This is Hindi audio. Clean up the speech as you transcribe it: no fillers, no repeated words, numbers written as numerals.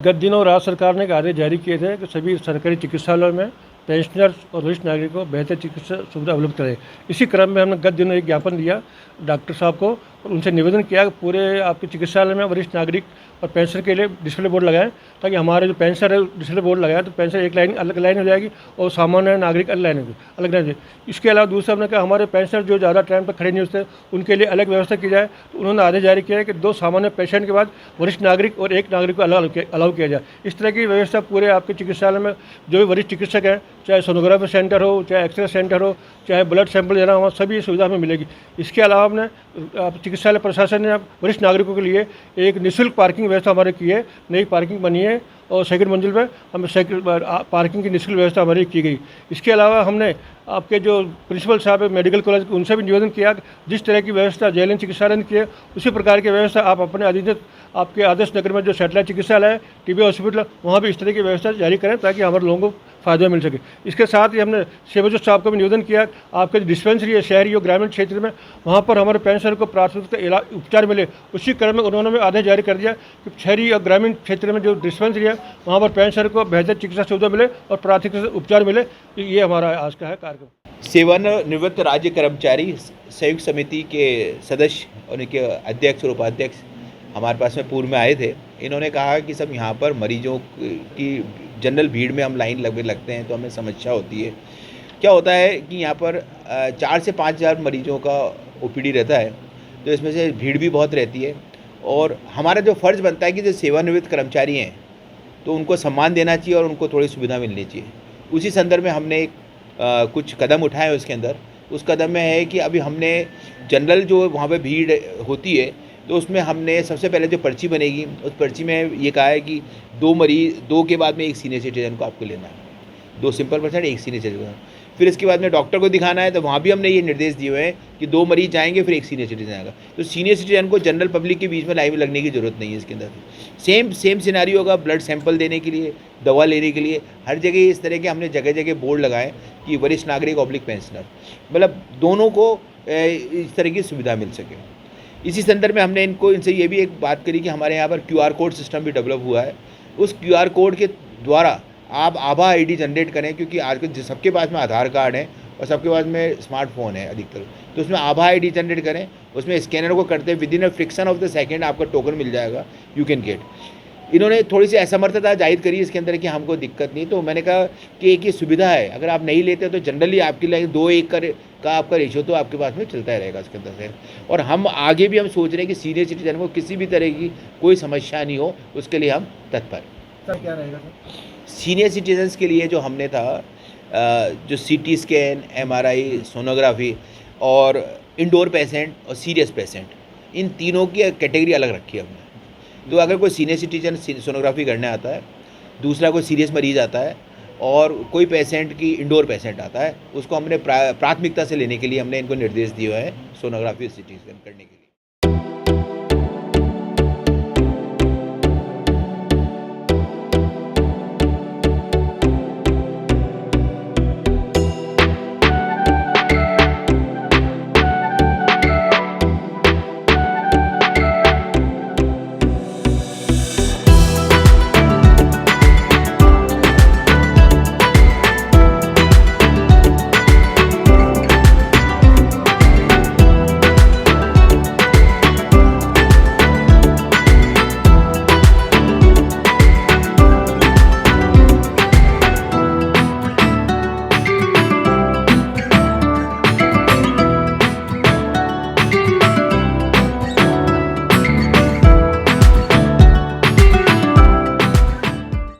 गत दिनों राज्य सरकार ने एक आदेश जारी किए थे कि सभी सरकारी चिकित्सालयों में पेंशनर्स और वरिष्ठ नागरिकों को बेहतर चिकित्सा सुविधा उपलब्ध करे। इसी क्रम में हमने गत दिनों एक ज्ञापन दिया डॉक्टर साहब को और उनसे निवेदन किया कि पूरे आपके चिकित्सालय में वरिष्ठ नागरिक और पेंशन के लिए डिस्प्ले बोर्ड लगाएं, ताकि हमारे जो पेंशनर है डिस्प्ले बोर्ड लगाएं तो पेंशन एक लाइन अलग लाइन हो जाएगी और सामान्य नागरिक अलग लाइन अलग लाइन। इसके अलावा दूसरा हमने कहा हमारे पेंशनर जो ज़्यादा टाइम पर खड़े नहीं होते उनके लिए अलग व्यवस्था की जाए। तो उन्होंने आदेश जारी किया है कि 2 सामान्य पेशेंट के बाद वरिष्ठ नागरिक और एक नागरिक को अलाउ किया जाए। इस तरह की व्यवस्था पूरे आपके चिकित्सालय में जो भी वरिष्ठ चिकित्सक हैं, चाहे सोनोग्राफी सेंटर हो, चाहे एक्सरे सेंटर हो, चाहे ब्लड सैंपल लेना हो, सभी सुविधा हमें मिलेगी। इसके अलावा हमने चिकित्सालय प्रशासन ने वरिष्ठ नागरिकों के लिए एक निःशुल्क पार्किंग व्यवस्था हमारे की है, नई पार्किंग बनी है और सेकंड मंजिल पर हमें पार्किंग की निःशुल्क व्यवस्था हमारी की गई। इसके अलावा हमने आपके जो प्रिंसिपल साहब है मेडिकल कॉलेज के उनसे भी निवेदन किया जिस तरह की व्यवस्था जेएलएन चिकित्सालय ने की है उसी प्रकार की व्यवस्था आप अपने अधीनस्थ आपके आदर्श नगर में जो सैटेलाइट चिकित्सालय है, टीबी हॉस्पिटल, वहाँ भी इस तरह की व्यवस्था जारी करें ताकि हमारे लोगों को फायदा मिल सके। इसके साथ ही हमने सेवाजोत साहब को भी निवेदन किया आपके डिस्पेंसरी है शहरी और ग्रामीण क्षेत्र में, वहाँ पर हमारे पेंशनर को प्राथमिकता उपचार मिले। उसी क्रम में उन्होंने भी आदेश जारी कर दिया कि शहरी और ग्रामीण क्षेत्र में जो डिस्पेंसरी है वहाँ पर पेंशनर को बेहतर चिकित्सा सुविधा मिले और प्राथमिकता उपचार मिले। ये हमारा आज का है कार्यक्रम। सेवानिवृत्त राज्य कर्मचारी संयुक्त समिति के सदस्य और उनके अध्यक्ष और उपाध्यक्ष हमारे पास में पूर्व में आए थे। इन्होंने कहा कि सब यहाँ पर मरीजों की जनरल भीड़ में हम लाइन लगते हैं तो हमें समस्या होती है। क्या होता है कि यहाँ पर 4 से 5 हज़ार मरीजों का ओपीडी रहता है, तो इसमें से भीड़ भी बहुत रहती है और हमारा जो फ़र्ज़ बनता है कि जो सेवानिवृत्त कर्मचारी हैं तो उनको सम्मान देना चाहिए और उनको थोड़ी सुविधा मिलनी चाहिए। उसी संदर्भ में हमने कुछ कदम उठाए। उसके अंदर उस कदम में है कि अभी हमने जनरल जो वहाँ पे भीड़ होती है तो उसमें हमने सबसे पहले जो पर्ची बनेगी उस पर्ची में ये कहा है कि 2 के बाद में एक सीनियर सिटीजन को आपको लेना है, 2 सिंपल पर्सन, 1 सीनियर सिटीजन। फिर इसके बाद में डॉक्टर को दिखाना है तो वहाँ भी हमने ये निर्देश दिए हुए हैं कि 2 मरीज जाएंगे फिर 1 सीनियर सिटीजन आएगा। तो सीनियर सिटीजन को जनरल पब्लिक के बीच में लाइन में लगने की ज़रूरत नहीं है। इसके अंदर सेम सिनेरियो होगा ब्लड सैंपल देने के लिए, दवा लेने के लिए, हर जगह इस तरह के हमने जगह जगह बोर्ड लगाए कि वरिष्ठ नागरिक ऑब्लिक पेंशनर, मतलब दोनों को इस तरह की सुविधा मिल सके। इसी संदर्भ में हमने इनसे ये भी एक बात करी कि हमारे यहाँ पर QR कोड सिस्टम भी डेवलप हुआ है। उस QR कोड के द्वारा आप आभा ID जनरेट करें, क्योंकि आजकल सबके पास में आधार कार्ड है और सबके पास में स्मार्टफोन है अधिकतर, तो उसमें आभा ID जनरेट करें, उसमें स्कैनर को करते within a friction of the second आपका टोकन मिल जाएगा, यू कैन गेट। इन्होंने थोड़ी सी असमर्थता जाहिर करी इसके अंदर कि हमको दिक्कत नहीं, तो मैंने कहा कि एक ये सुविधा है, अगर आप नहीं लेते तो जनरली आपकी लाइन 2:1 का आपका रेशो तो आपके पास में चलता ही रहेगा इसके अंदर से। और हम आगे भी हम सोच रहे हैं कि सीनियर सिटीजन को किसी भी तरह की कोई समस्या नहीं हो, उसके लिए हम तत्पर। सर क्या रहेगा सर? सीनियर सिटीजन्स के लिए जो हमने था जो CT स्कैन, MRI, सोनोग्राफी और इंडोर पेशेंट और सीरियस पेशेंट, इन तीनों की कैटेगरी अलग रखी है हमने। तो अगर कोई सीनियर सिटीजन सोनोग्राफी करने आता है, दूसरा कोई सीरियस मरीज़ आता है और कोई पेशेंट की इंडोर पेशेंट आता है, उसको हमने प्राथमिकता से लेने के लिए हमने इनको निर्देश दिए हुए हैं सोनोग्राफी और CT स्कैन करने के लिए।